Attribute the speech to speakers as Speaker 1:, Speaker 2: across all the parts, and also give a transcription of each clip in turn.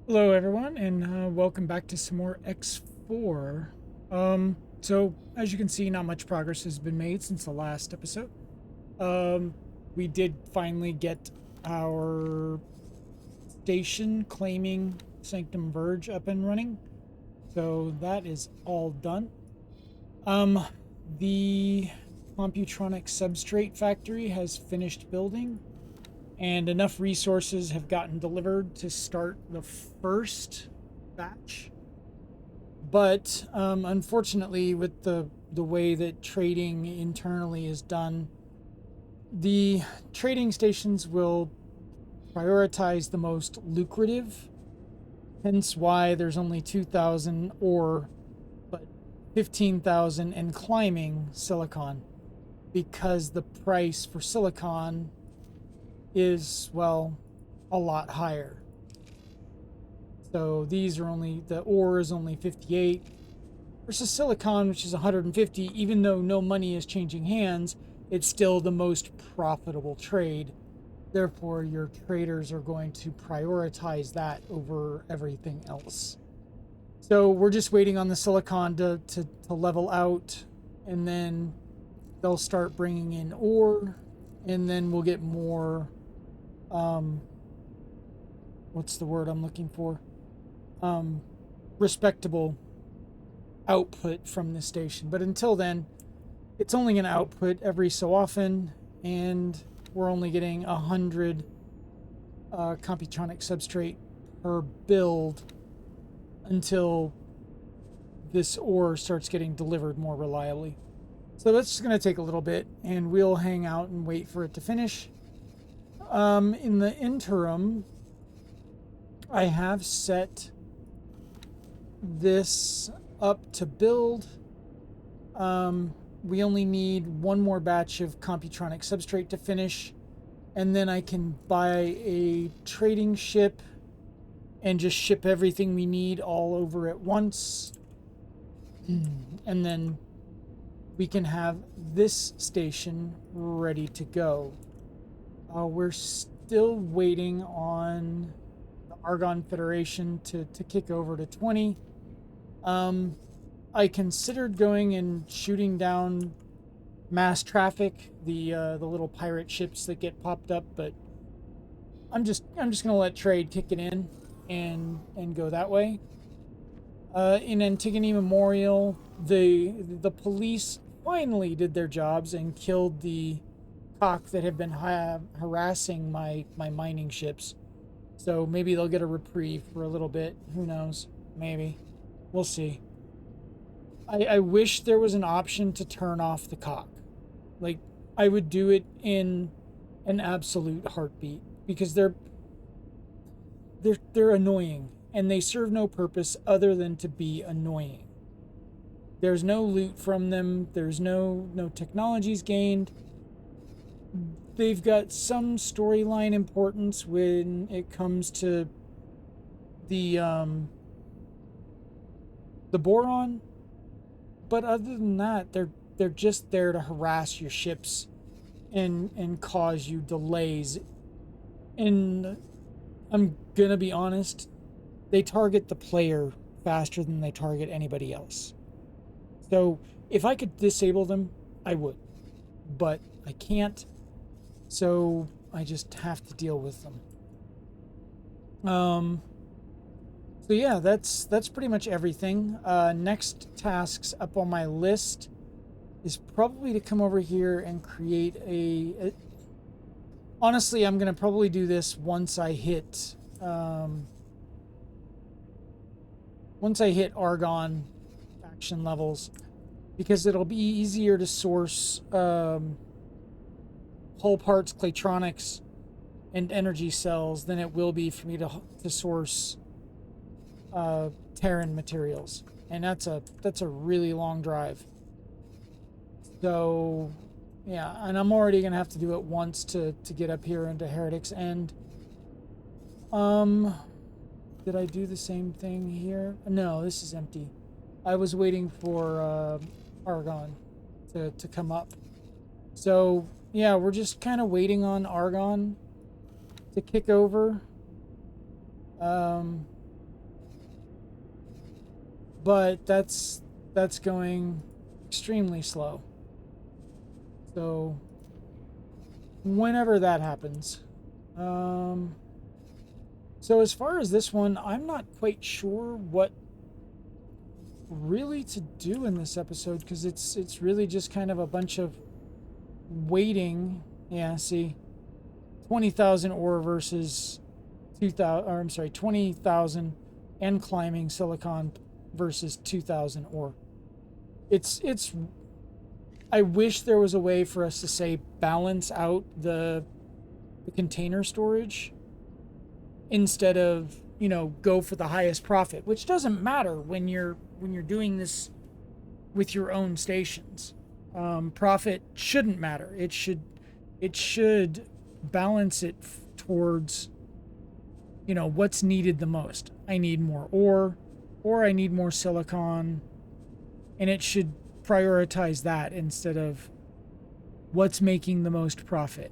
Speaker 1: Hello, everyone, and welcome back to some more X4. So, as you can see, not much progress has been made since the last episode. Um, we did finally get our station claiming Sanctum Verge up and running, so that is all done. Um, the Computronic Substrate Factory has finished building, and enough resources have gotten delivered to start the first batch. But unfortunately, with the way that trading internally is done, the trading stations will prioritize the most lucrative. Hence, why there's only 2,000 ore, but 15,000 and climbing silicon, because the price for silicon is, well, a lot higher. So these are only, the ore is only 58 versus silicon, which is 150. Even though no money is changing hands, it's still the most profitable trade. Therefore, your traders are going to prioritize that over everything else. So we're just waiting on the silicon to level out, and then they'll start bringing in ore, and then we'll get more, um, what's the word I'm looking for? Um, Respectable output from the station. But until then, it's only going to output every so often, and we're only getting 100 Computronic substrate per build until this ore starts getting delivered more reliably. So that's just going to take a little bit, and we'll hang out and wait for it to finish. In the interim, I have set this up to build. We only need one more batch of Computronic substrate to finish, and then I can buy a trading ship and just ship everything we need all over at once. And then we can have this station ready to go. We're still waiting on the Argon Federation to kick over to 20. I considered going and shooting down mass traffic, the little pirate ships that get popped up, but I'm just gonna let trade kick it in and go that way. In Antigone Memorial, the police finally did their jobs and killed the cock that had been harassing my mining ships. So maybe they'll get a reprieve for a little bit. Who knows? Maybe. We'll see. I wish there was an option to turn off the cock. Like, I would do it in an absolute heartbeat, because they're annoying, and they serve no purpose other than to be annoying. There's no loot from them. There's no technologies gained. They've got some storyline importance when it comes to the um the boron, but other than that, they're just there to harass your ships and cause you delays. And I'm gonna be honest, they target the player faster than they target anybody else. So if I could disable them, I would, but I can't. So I just have to deal with them. Um, so yeah, that's pretty much everything. Next tasks up on my list is probably to come over here and create honestly, I'm gonna probably do this once I hit Argon faction levels, because it'll be easier to source hull parts, claytronics, and energy cells than it will be for me to source Terran materials, and that's a really long drive. So yeah, and I'm already gonna have to do it once to get up here into Heretics. And um, did I do the same thing here? No, this is empty. I was waiting for Argon to come up. So yeah, we're just kind of waiting on Argon to kick over. Um, but that's going extremely slow. So whenever that happens. So as far as this one, I'm not quite sure what really to do in this episode, because it's really just kind of a bunch of waiting. Yeah, see, 20,000 ore versus 2,000, or I'm sorry, 20,000 and climbing silicon versus 2,000 ore. It's I wish there was a way for us to say balance out the container storage instead of, you know, go for the highest profit, which doesn't matter when you're doing this with your own stations. Profit shouldn't matter. It should balance it towards, you know, what's needed the most. I need more ore, or I need more silicon, and it should prioritize that instead of what's making the most profit.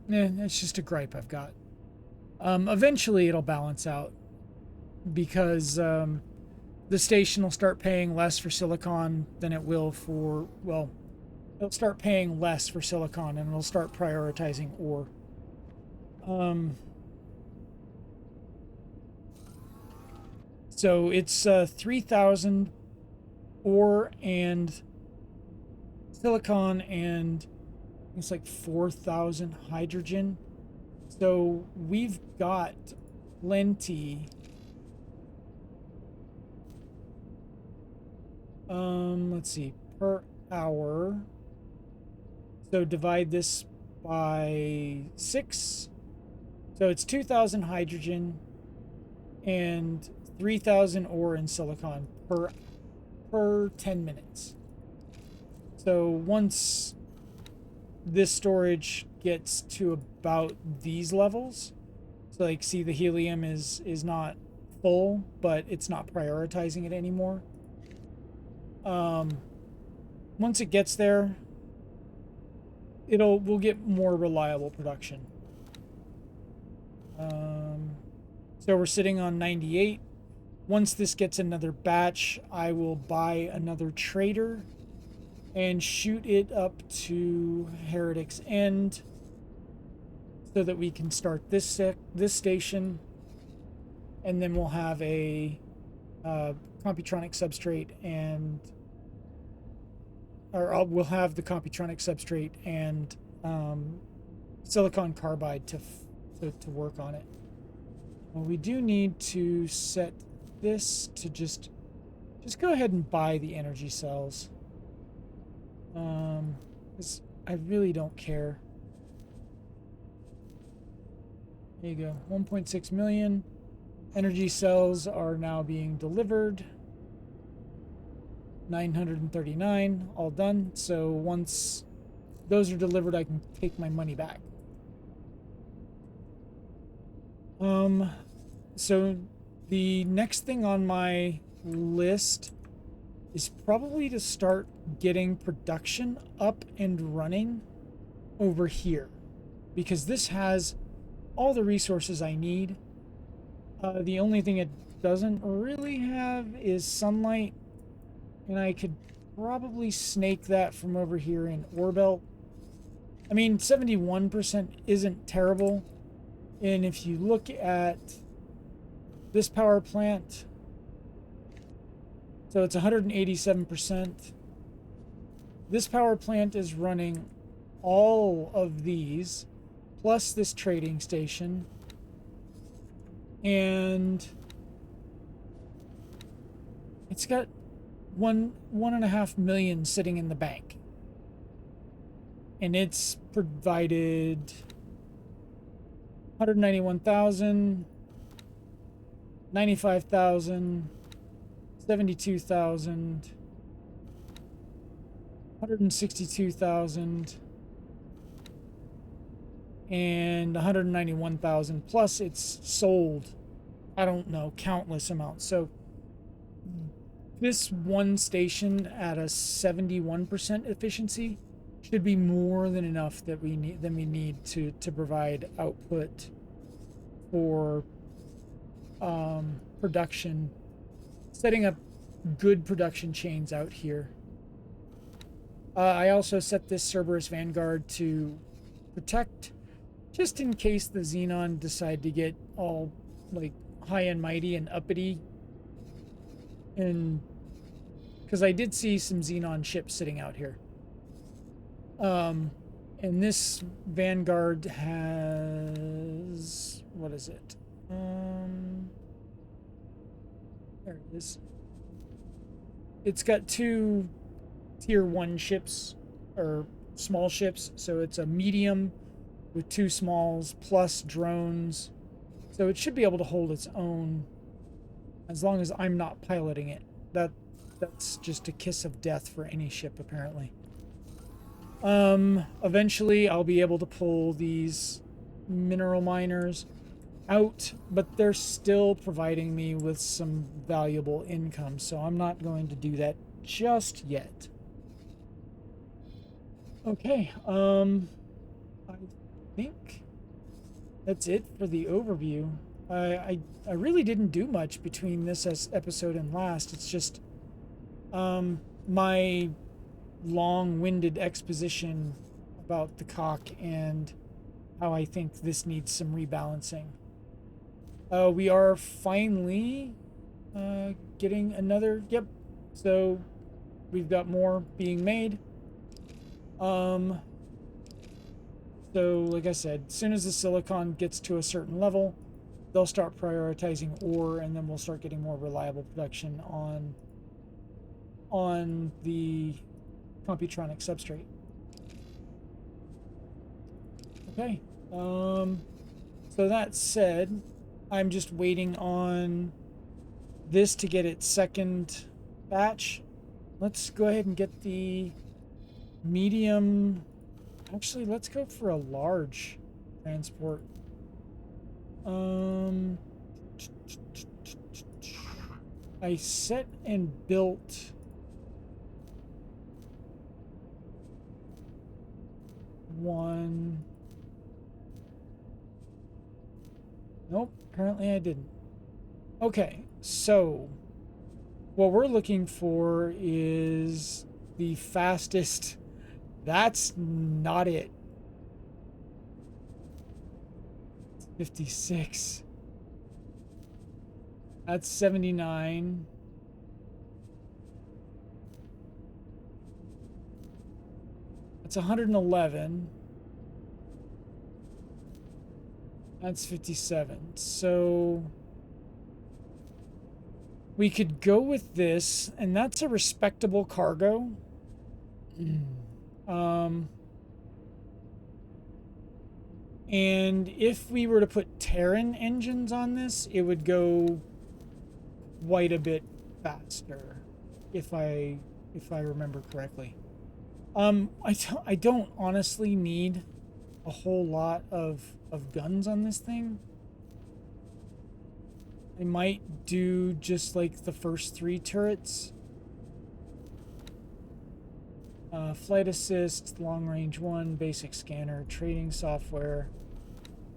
Speaker 1: It's just a gripe I've got. Eventually it'll balance out, because the station will start paying less for silicon than it will for, well, it'll start paying less for silicon and it'll start prioritizing ore. So it's 3,000 ore and silicon, and it's like 4,000 hydrogen. So we've got plenty. Let's see, per hour. So divide this by 6. So it's 2,000 hydrogen and 3,000 ore and silicon per 10 minutes. So once this storage gets to about these levels, so like, see, the helium is not full, but it's not prioritizing it anymore. Once it gets there, we'll get more reliable production. So we're sitting on 98. Once this gets another batch, I will buy another trader and shoot it up to Heretics End so that we can start this station, and then we'll have a Computronic substrate, and we'll have the Computronic substrate and silicon carbide to work on it. Well, we do need to set this to just go ahead and buy the energy cells. 'Cause I really don't care. There you go. 1.6 million energy cells are now being delivered. 939 all done. So once those are delivered, I can take my money back. So the next thing on my list is probably to start getting production up and running over here, because this has all the resources I need. The only thing it doesn't really have is sunlight, and I could probably snake that from over here in Orbelt. I mean, 71% isn't terrible, and if you look at this power plant, so it's 187%. This power plant is running all of these, plus this trading station, and it's got 1.5 million sitting in the bank, and it's provided 191,000, 95,000, 72,000, 162,000, and 191,000, plus it's sold, I don't know, countless amounts. So this one station at a 71% efficiency should be more than enough that we need to provide output for production setting up good production chains out here. I also set this Cerberus Vanguard to protect, just in case the Xenon decide to get all like high and mighty and uppity. And because I did see some Xenon ships sitting out here. And this Vanguard has, what is it? There it is. It's got 2 tier 1 ships, or small ships, so it's a medium with 2 smalls plus drones, so it should be able to hold its own as long as I'm not piloting it. That's just a kiss of death for any ship, apparently. Eventually I'll be able to pull these mineral miners out, but they're still providing me with some valuable income, so I'm not going to do that just yet. Okay, I think that's it for the overview. I really didn't do much between this episode and last. It's just my long-winded exposition about the cock and how I think this needs some rebalancing. We are finally getting another, yep, so we've got more being made. So like I said, as soon as the silicon gets to a certain level, they'll start prioritizing ore, and then we'll start getting more reliable production on the Computronic substrate. Okay, so that said, I'm just waiting on this to get its second batch. Let's go ahead and get the medium. Actually, let's go for a large transport. I set and built one. Nope, apparently I didn't. Okay, so what we're looking for is the fastest. That's not it. 56. That's 79. That's 111. That's 57. So we could go with this, and that's a respectable cargo. And if we were to put Terran engines on this, it would go quite a bit faster, if I remember correctly. I don't honestly need a whole lot of guns on this thing. I might do just like the first 3 turrets. Flight assist, long range 1, basic scanner, trading software.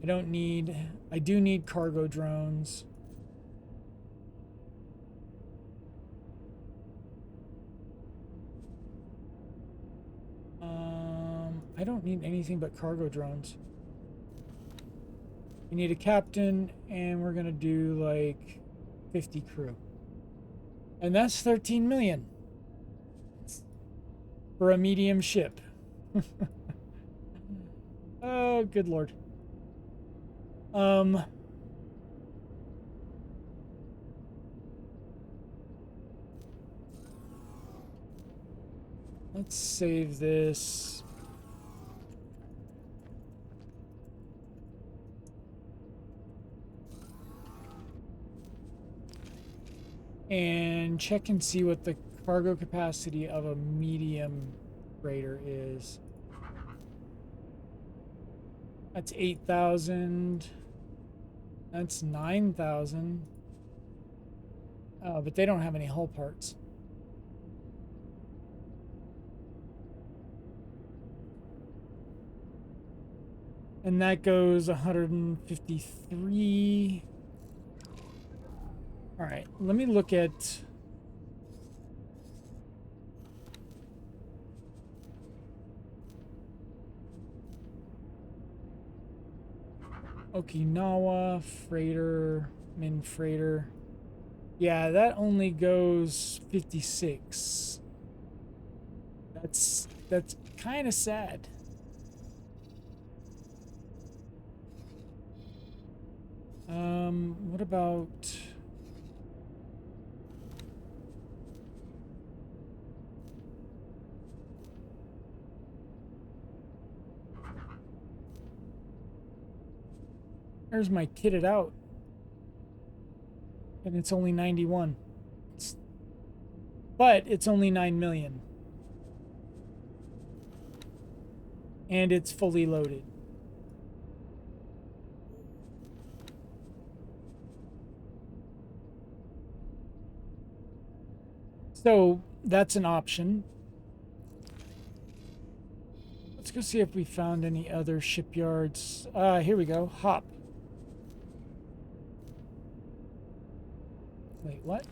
Speaker 1: I do need cargo drones. I don't need anything but cargo drones. We need a captain, and we're gonna do like 50 crew. And that's 13 million. For a medium ship. Oh, good lord. Let's save this. And check and see what the cargo capacity of a medium freighter is. That's 8,000. That's 9,000. Oh, but they don't have any hull parts. And that goes 153. All right, let me look at Okinawa, freighter, min freighter. Yeah, that only goes 56. That's kind of sad. What about... There's my kitted out. And it's only 91. But it's only 9 million. And it's fully loaded. So that's an option. Let's go see if we found any other shipyards. Here we go. Hop. Wait, what?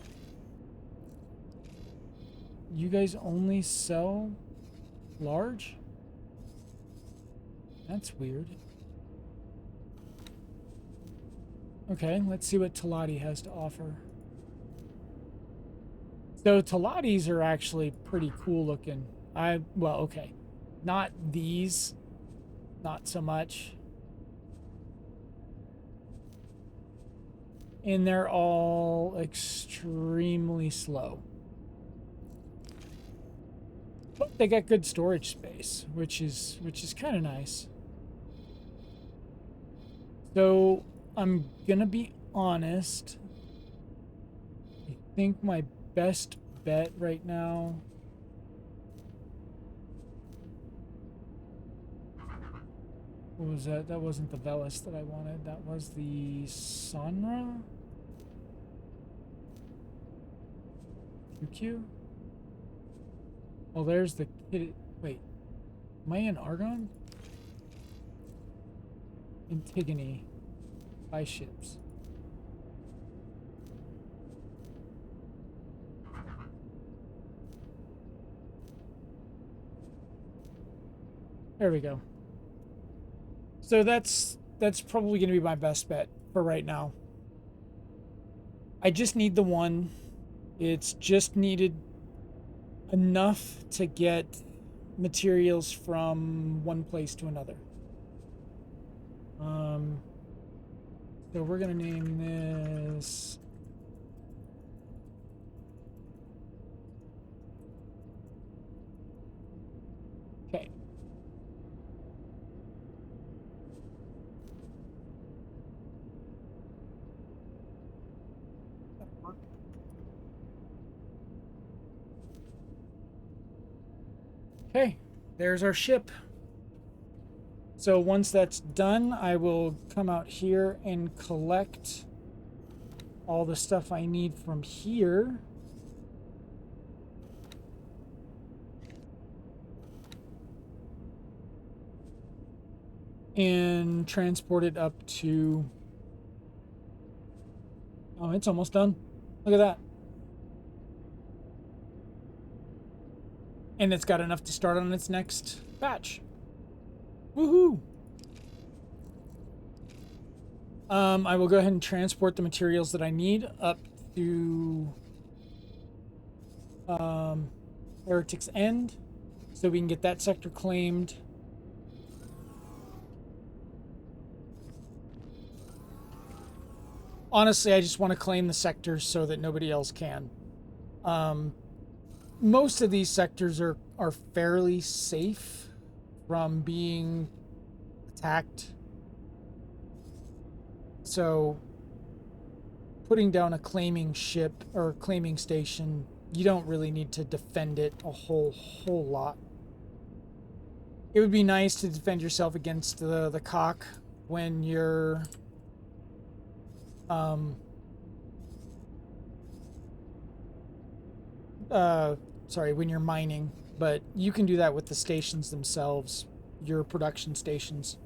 Speaker 1: You guys only sell large? That's weird. Okay, let's see what Talati has to offer. So Talatis are actually pretty cool looking. Well, okay. Not these. Not so much. And they're all extremely slow. But they got good storage space, which is kind of nice. So I'm gonna be honest. I think my best bet right now. What was that? That wasn't the Velis that I wanted. That was the Sonra? QQ? Oh, there's the kid. Wait. Am I in Argon? Antigone. Buy ships. There we go. So that's probably going to be my best bet for right now. I just need the one. It's just needed enough to get materials from one place to another. So we're going to name this... Okay. Okay, there's our ship. So once that's done, I will come out here and collect all the stuff I need from here. And transport it up to... Oh, it's almost done. Look at that. And it's got enough to start on its next batch. Woohoo! I will go ahead and transport the materials that I need up to Heretics End, so we can get that sector claimed. Honestly, I just want to claim the sectors so that nobody else can. Most of these sectors are fairly safe from being attacked. So putting down a claiming ship or claiming station, you don't really need to defend it a whole lot. It would be nice to defend yourself against the cock when you're when you're mining, but you can do that with the stations themselves, your production stations.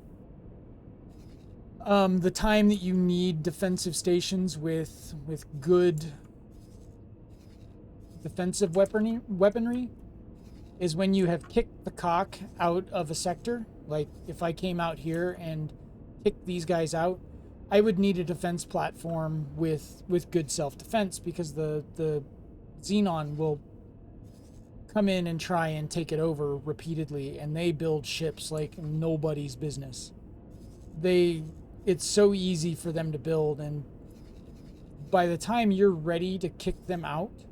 Speaker 1: The time that you need defensive stations with good defensive weaponry is when you have kicked the cock out of a sector. Like if I came out here and kicked these guys out, I would need a defense platform with good self-defense, because the Xenon will come in and try and take it over repeatedly, and they build ships like nobody's business. It's so easy for them to build, and by the time you're ready to kick them out,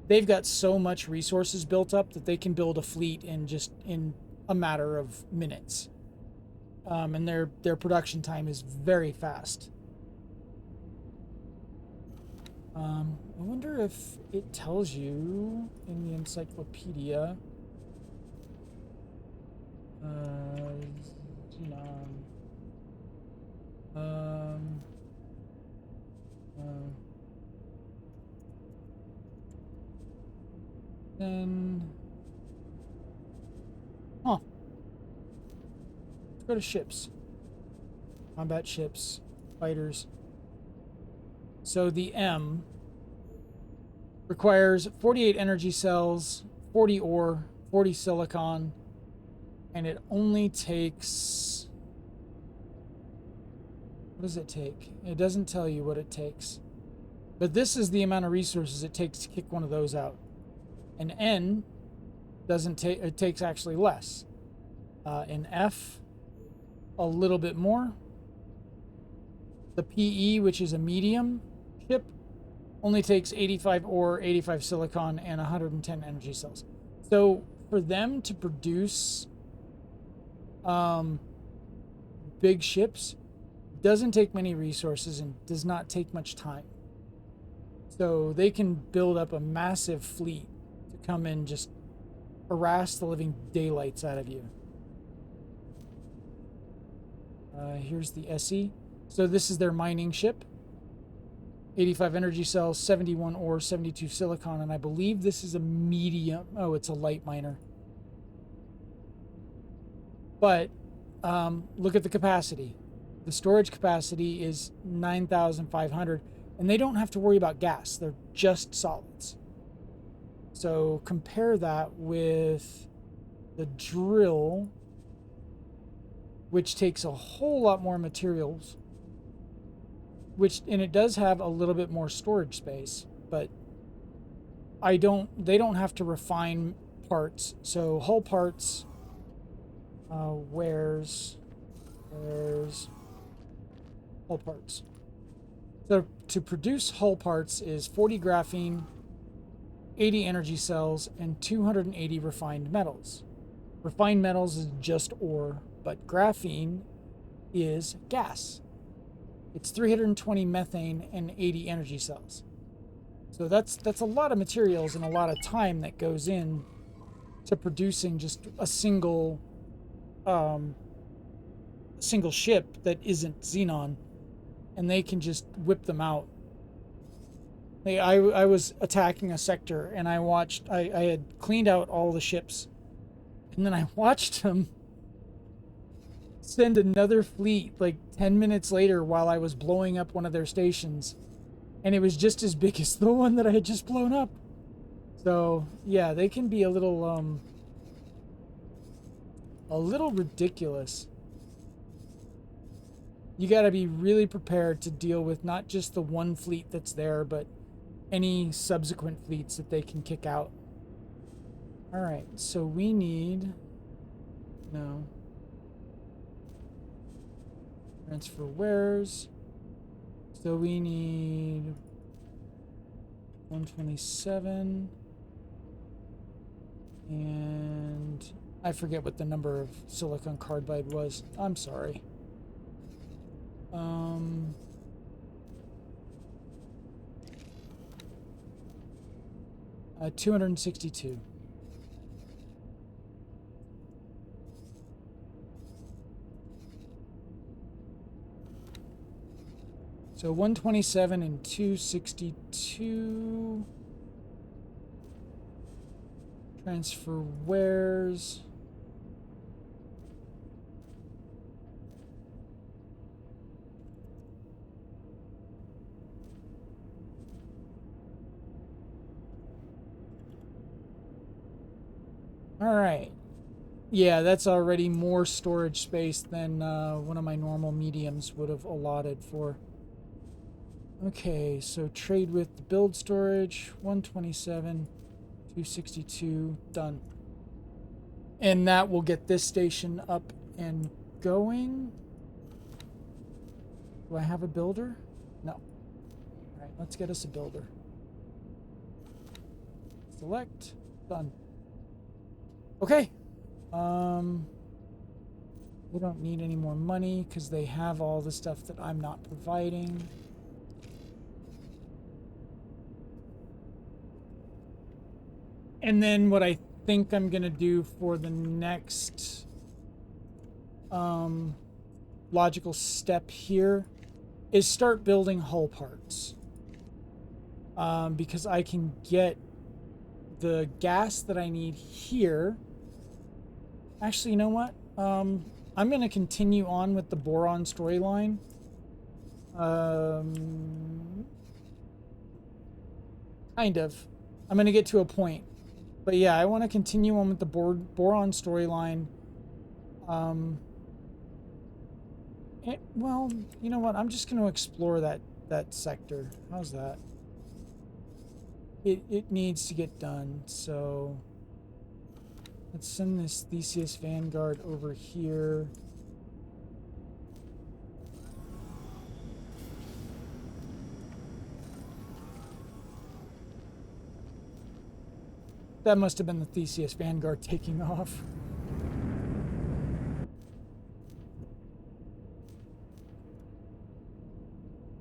Speaker 1: they've got so much resources built up that they can build a fleet in a matter of minutes. And their production time is very fast. I wonder if it tells you in the encyclopedia. Xenon. Then, let's go to ships. Combat ships, fighters. So the M requires 48 energy cells, 40 ore, 40 silicon, and it only takes... What does it take? It doesn't tell you what it takes. But this is the amount of resources it takes to kick one of those out. And N doesn't take... It takes actually less. In F, a little bit more. The PE, which is a medium ship, only takes 85 ore, 85 silicon, and 110 energy cells. So for them to produce big ships doesn't take many resources and does not take much time. So they can build up a massive fleet to come and just harass the living daylights out of you. Here's the SE. So this is their mining ship. 85 energy cells, 71 ore, 72 silicon, and I believe this is a medium. Oh, it's a light miner. But look at the capacity. The storage capacity is 9,500, and they don't have to worry about gas. They're just solids. So compare that with the drill, which takes a whole lot more materials, and it does have a little bit more storage space, but they don't have to refine parts. So hull parts, where's hull parts? So to produce hull parts is 40 graphene, 80 energy cells, and 280 refined metals. Refined metals is just ore, but graphene is gas. It's 320 methane and 80 energy cells. So that's a lot of materials and a lot of time that goes in to producing just a single ship that isn't Xenon, and they can just whip them out. I was attacking a sector, and I had cleaned out all the ships, and then I watched them send another fleet like 10 minutes later while I was blowing up one of their stations, and it was just as big as the one that I had just blown up. So yeah, they can be a little ridiculous. You got to be really prepared to deal with not just the one fleet that's there, but any subsequent fleets that they can kick out. All right, so we need... No. Transfer wares. So we need 127. And I forget what the number of silicon carbide was. I'm sorry. 262. So 127 and 262. Transfer wares. All right. Yeah, that's already more storage space than one of my normal mediums would have allotted for. Okay, so trade with the build storage, 127, 262, done. And that will get this station up and going. Do I have a builder? No. All right, let's get us a builder. Select, done. Okay. We don't need any more money because they have all the stuff that I'm not providing. And then what I think I'm gonna do for the next logical step here is start building hull parts. Because I can get the gas that I need here. Actually, you know what? I'm going to continue on with the boron storyline. Kind of. I'm going to get to a point. But yeah, I want to continue on with the boron storyline. Well, you know what? I'm just going to explore that sector. How's that? It needs to get done, so let's send this Theseus Vanguard over here. That must have been the Theseus Vanguard taking off.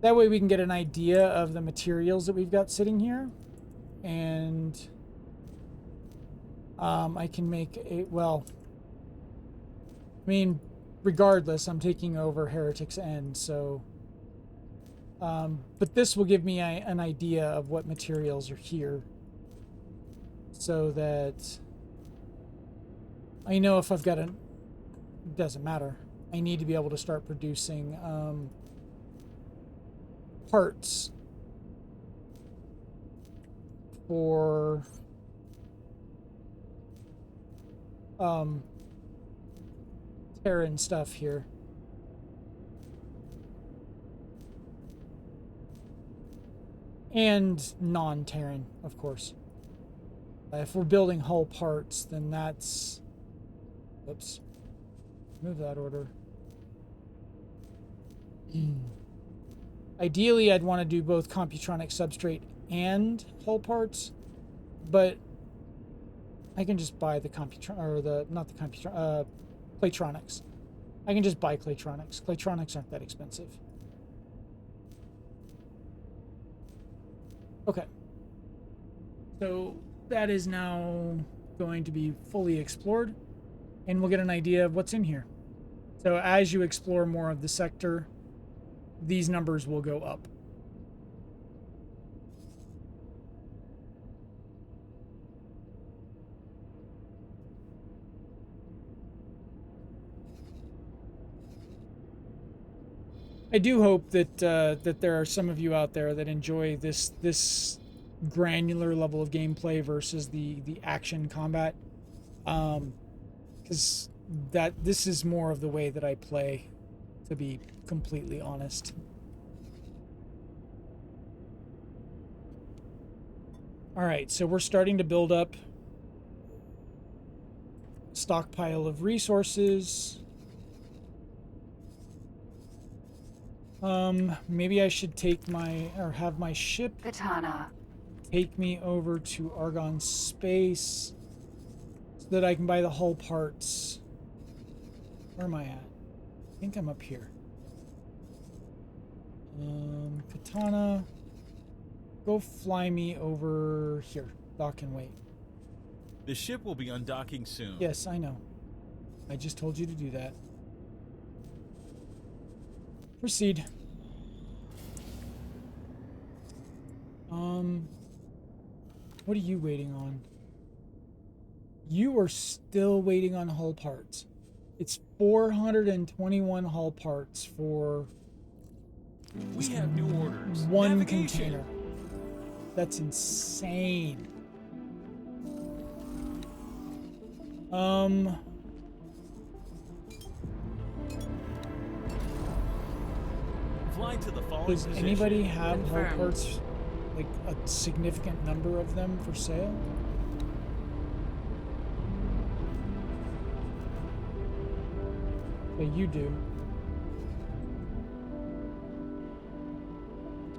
Speaker 1: That way we can get an idea of the materials that we've got sitting here. And I can make a, well, I mean, regardless, I'm taking over Heretics End, so but this will give me an idea of what materials are here, so that I know if I've got it doesn't matter. I need to be able to start producing parts for Terran stuff here. And non-Terran, of course. If we're building hull parts, then that's... Oops. Move that order. Ideally, I'd want to do both computronic substrate and hull parts, but I can just buy the Claytronics. I can just buy Claytronics. Claytronics aren't that expensive. Okay. So that is now going to be fully explored, and we'll get an idea of what's in here. So as you explore more of the sector, these numbers will go up. I do hope that that there are some of you out there that enjoy this granular level of gameplay versus the action combat, because this is more of the way that I play, to be completely honest. All right, so we're starting to build up a stockpile of resources. Maybe I should take have my ship
Speaker 2: Katana.
Speaker 1: Take me over to Argon Space so that I can buy the hull parts. Where am I at? I think I'm up here. Katana, go fly me over here. Dock and wait.
Speaker 3: The ship will be undocking soon.
Speaker 1: Yes, I know. I just told you to do that. Proceed. What are you waiting on? You are still waiting on hull parts. It's 421 hull parts for
Speaker 3: we have new orders.
Speaker 1: One container. That's insane.
Speaker 3: Fly to the following
Speaker 1: Does
Speaker 3: position.
Speaker 1: anybody have hull
Speaker 2: Confirmed.
Speaker 1: parts, like a significant number of them for sale? Yeah, you do.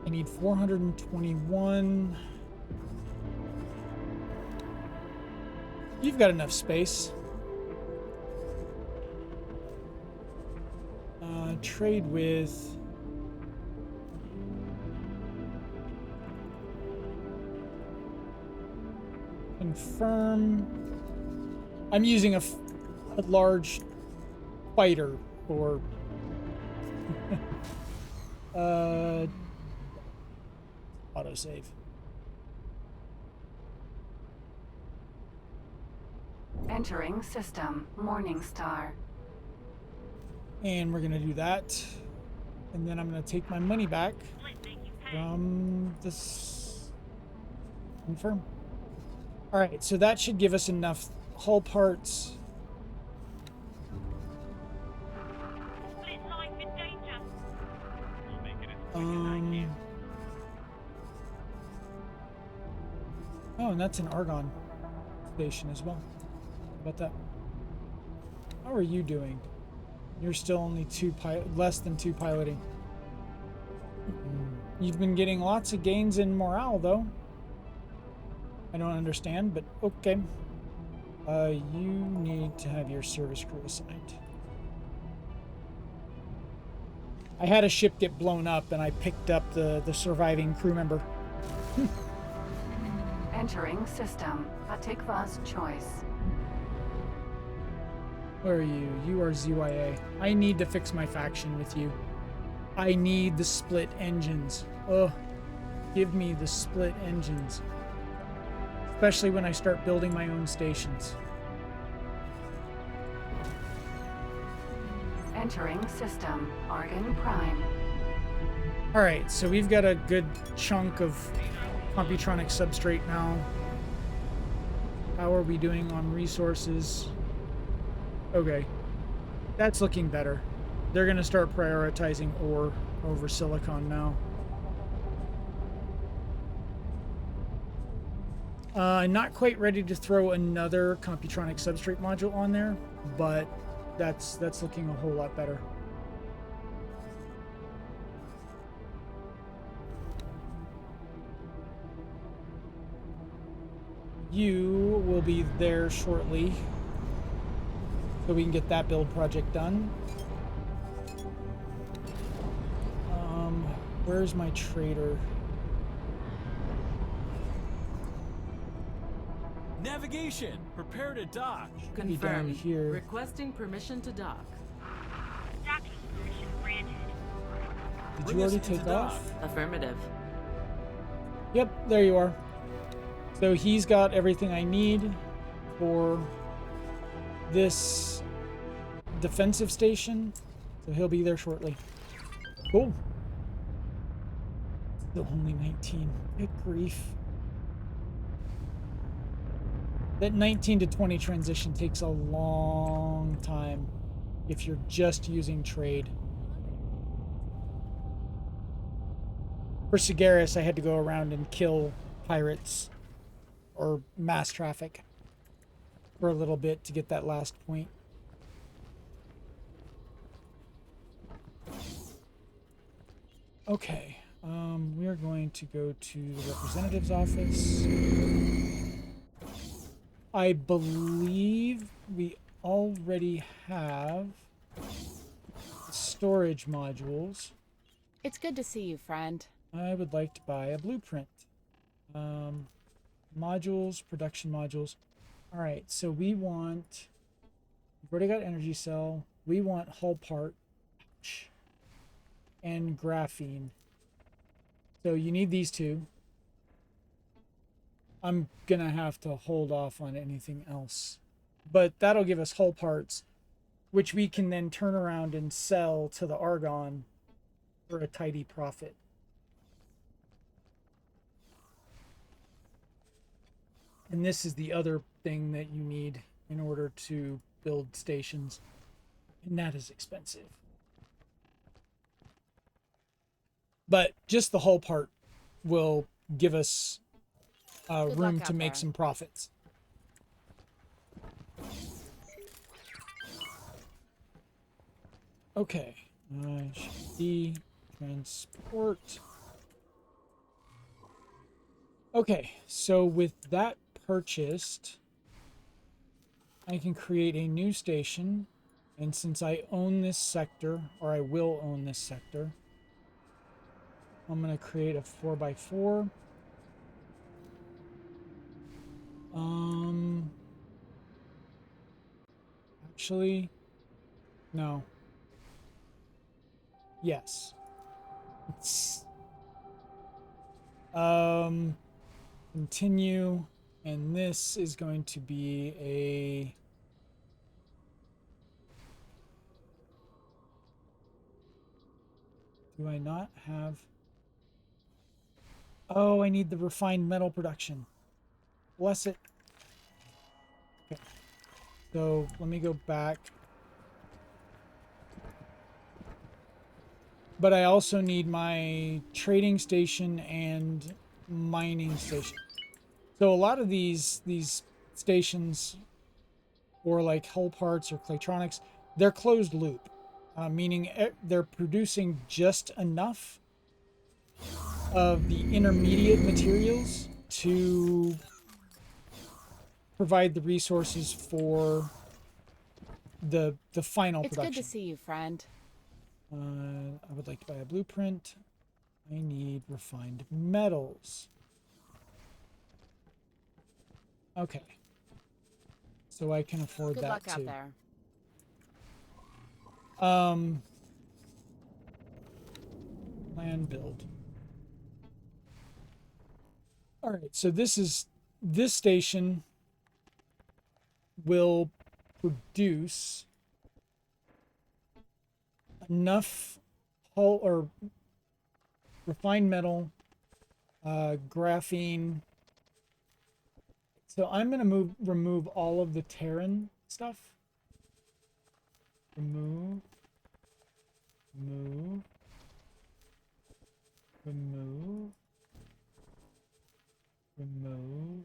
Speaker 1: I need 421. You've got enough space. Trade with... Confirm. I'm using a large fighter for... autosave.
Speaker 4: Entering system. Morningstar.
Speaker 1: And we're gonna do that. And then I'm gonna take my money back from this. Confirm. Alright, so that should give us enough hull parts. Oh, and that's an Argon station as well. How about that? How are you doing? You're still only less than 2 piloting. You've been getting lots of gains in morale, though. I don't understand, but okay. You need to have your service crew assigned. I had a ship get blown up, and I picked up the surviving crew member.
Speaker 4: Entering system. Atikva's choice.
Speaker 1: Where are you? You are ZYA. I need to fix my faction with you. I need the split engines. Ugh. Give me the split engines. Especially when I start building my own stations.
Speaker 4: Entering system. Argon Prime.
Speaker 1: Alright, so we've got a good chunk of Computronic substrate now. How are we doing on resources? Okay. That's looking better. They're going to start prioritizing ore over silicon now. I'm not quite ready to throw another Computronic substrate module on there, but that's looking a whole lot better. You will be there shortly, so we can get that build project done. Where's my trader?
Speaker 3: Navigation. Prepare to dock.
Speaker 1: Be down
Speaker 2: Confirmed.
Speaker 1: here.
Speaker 2: Requesting permission to dock.
Speaker 5: Docking permission granted.
Speaker 1: Did
Speaker 3: Bring
Speaker 1: you
Speaker 3: us
Speaker 1: already
Speaker 3: into
Speaker 1: take
Speaker 3: dock.
Speaker 1: off?
Speaker 2: Affirmative.
Speaker 1: Yep, there you are. So he's got everything I need for this defensive station. So he'll be there shortly. Cool. Still only 19. Good grief. That 19 to 20 transition takes a long time if you're just using trade. For Sigaris, I had to go around and kill pirates or mass traffic for a little bit to get that last point. Okay, we are going to go to the representative's office. I believe we already have storage modules.
Speaker 6: It's good to see you, friend.
Speaker 1: I would like to buy a blueprint. Modules, production modules. All right, so we've already got energy cell. We want hull part and graphene. So you need these two. I'm gonna have to hold off on anything else, but that'll give us hull parts, which we can then turn around and sell to the Argon for a tidy profit. And this is the other thing that you need in order to build stations, and that is expensive. But just the hull part will give us
Speaker 6: Good
Speaker 1: room
Speaker 6: luck
Speaker 1: to
Speaker 6: out
Speaker 1: make
Speaker 6: there.
Speaker 1: some profits. Okay. D transport. Okay, so with that purchased, I can create a new station. And since I own this sector, or I will own this sector, I'm going to create a 4x4. Actually, no. Yes. Continue, and this is going to be a do I not have oh, I need the refined metal production. Bless it. Okay. So let me go back. But I also need my trading station and mining station. So a lot of these stations, or like hull parts or claytronics, they're closed loop, meaning they're producing just enough of the intermediate materials to provide the resources for the final
Speaker 6: It's good
Speaker 1: production.
Speaker 6: to see you, friend.
Speaker 1: I would like to buy a blueprint. I need refined metals. Okay. So I can afford
Speaker 6: Good
Speaker 1: that
Speaker 6: luck out
Speaker 1: too.
Speaker 6: there.
Speaker 1: Land build. All right, so this station will produce enough hull or refined metal, graphene. So I'm gonna remove all of the Terran stuff. Remove, remove, remove, remove,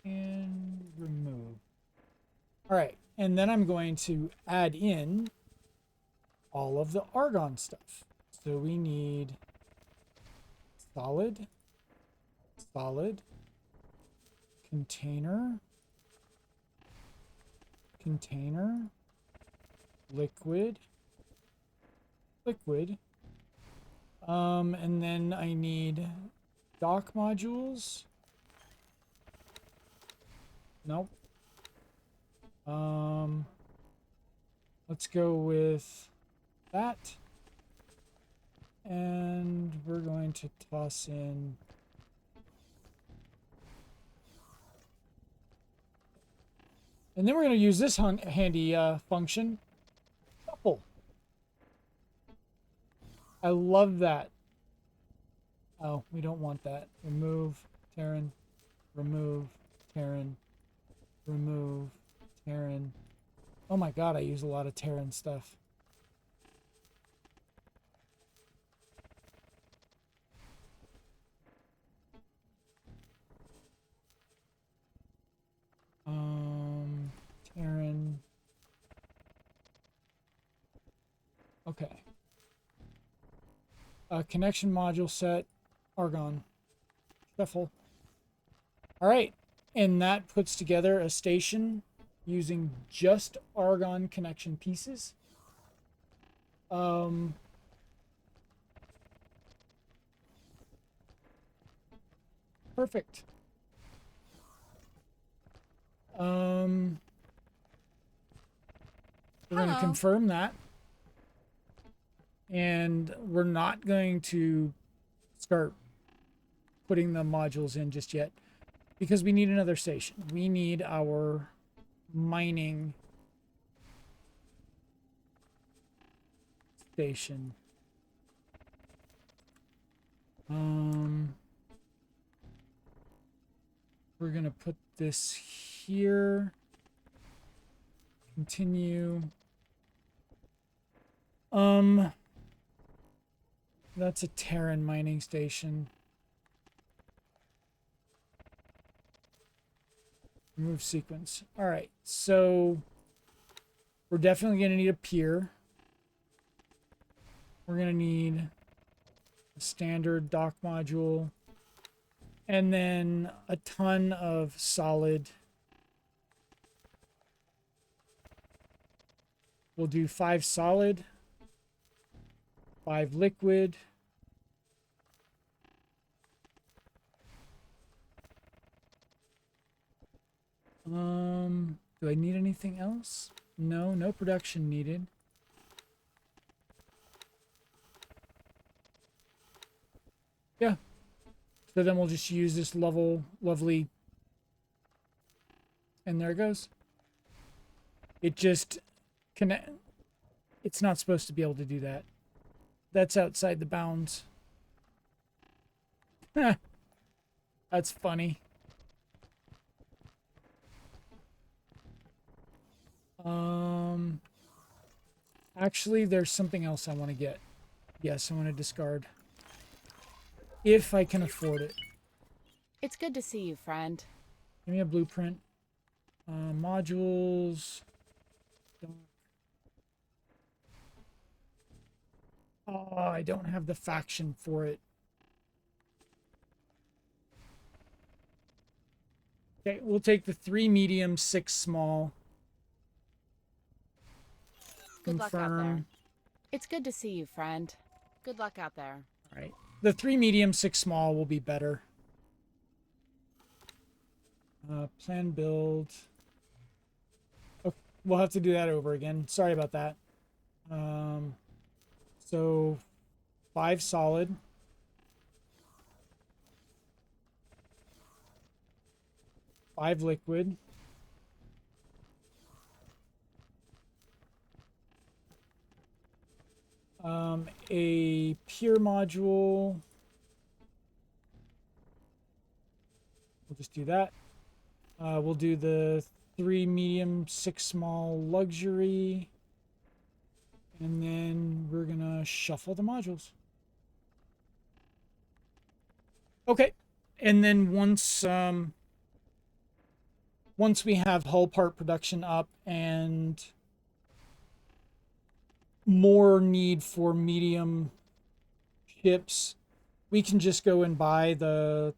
Speaker 1: and remove. All right, and then I'm going to add in all of the argon stuff. So we need solid, solid, container, container, liquid, liquid. And then I need dock modules. Nope. Let's go with that. And we're going to toss in and then we're going to use this handy function, couple. I love that. Oh, we don't want that. Remove, Terran, remove, Terran, remove, Terran. Oh my god, I use a lot of Terran stuff. Terran. Okay. Connection module set, argon, shuffle. All right, and that puts together a station using just argon connection pieces. Perfect. We're going to confirm that. And we're not going to start putting the modules in just yet because we need another station. We need our mining station. We're going to put this here. Continue. That's a Terran mining station. Remove sequence. All right, so we're definitely going to need a pier. We're going to need a standard dock module. And then a ton of solid. We'll do 5 solid, 5 liquid. Do I need anything else? No, no production needed. Yeah. So then we'll just use this lovely, and there it goes. It just connect. It's not supposed to be able to do that. That's outside the bounds. That's funny. Actually, there's something else I want to get. Yes, I want to discard. If I can afford it.
Speaker 6: It's good to see you, friend.
Speaker 1: Give me a blueprint. Modules. Oh, I don't have the faction for it. Okay, we'll take the 3 medium, 6 small.
Speaker 6: Good luck out there. It's good to see you, friend. Good luck out there.
Speaker 1: All right. The 3 medium, 6 small will be better. Plan build. Oh, we'll have to do that over again. Sorry about that. So 5 solid. 5 liquid. A pure module. We'll just do that. We'll do the 3 medium, 6 small luxury. And then we're gonna shuffle the modules. Okay. And then once we have hull part production up and more need for medium ships, we can just go and buy the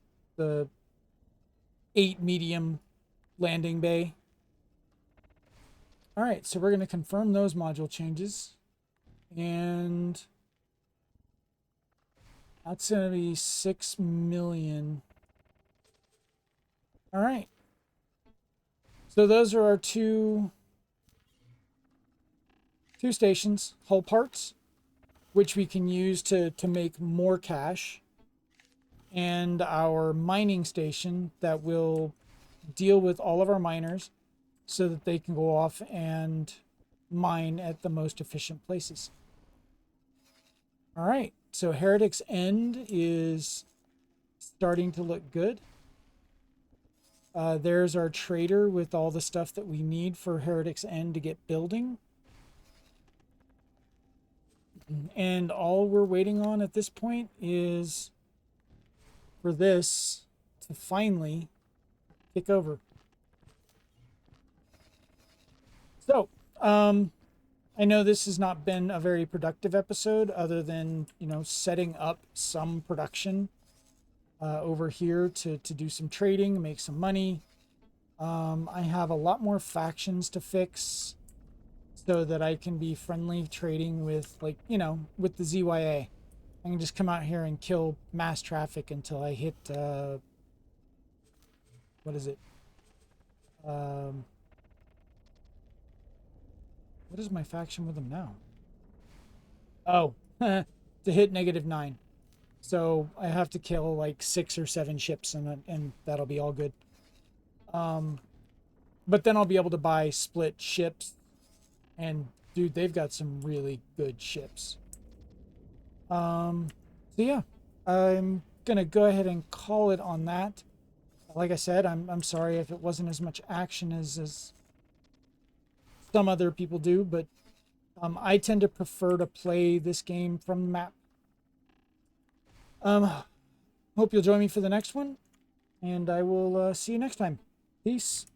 Speaker 1: 8 medium landing bay. All right, so we're going to confirm those module changes, and that's going to be 6 million. All right, so those are our two stations, hull parts, which we can use to make more cash, and our mining station that will deal with all of our miners so that they can go off and mine at the most efficient places. All right, so Heretics End is starting to look good. There's our trader with all the stuff that we need for Heretics End to get building. And all we're waiting on at this point is for this to finally kick over. So, I know this has not been a very productive episode other than, setting up some production over here to do some trading, make some money. I have a lot more factions to fix so that I can be friendly trading with, with the ZYA. I can just come out here and kill mass traffic until I hit, what is it? What is my faction with them now? Oh, to hit -9. So I have to kill like 6 or 7 ships and that'll be all good. But then I'll be able to buy split ships. And dude, they've got some really good ships. So yeah, I'm gonna go ahead and call it on that. Like I said, I'm sorry if it wasn't as much action as some other people do, but I tend to prefer to play this game from the map. Hope you'll join me for the next one, and I will see you next time. Peace.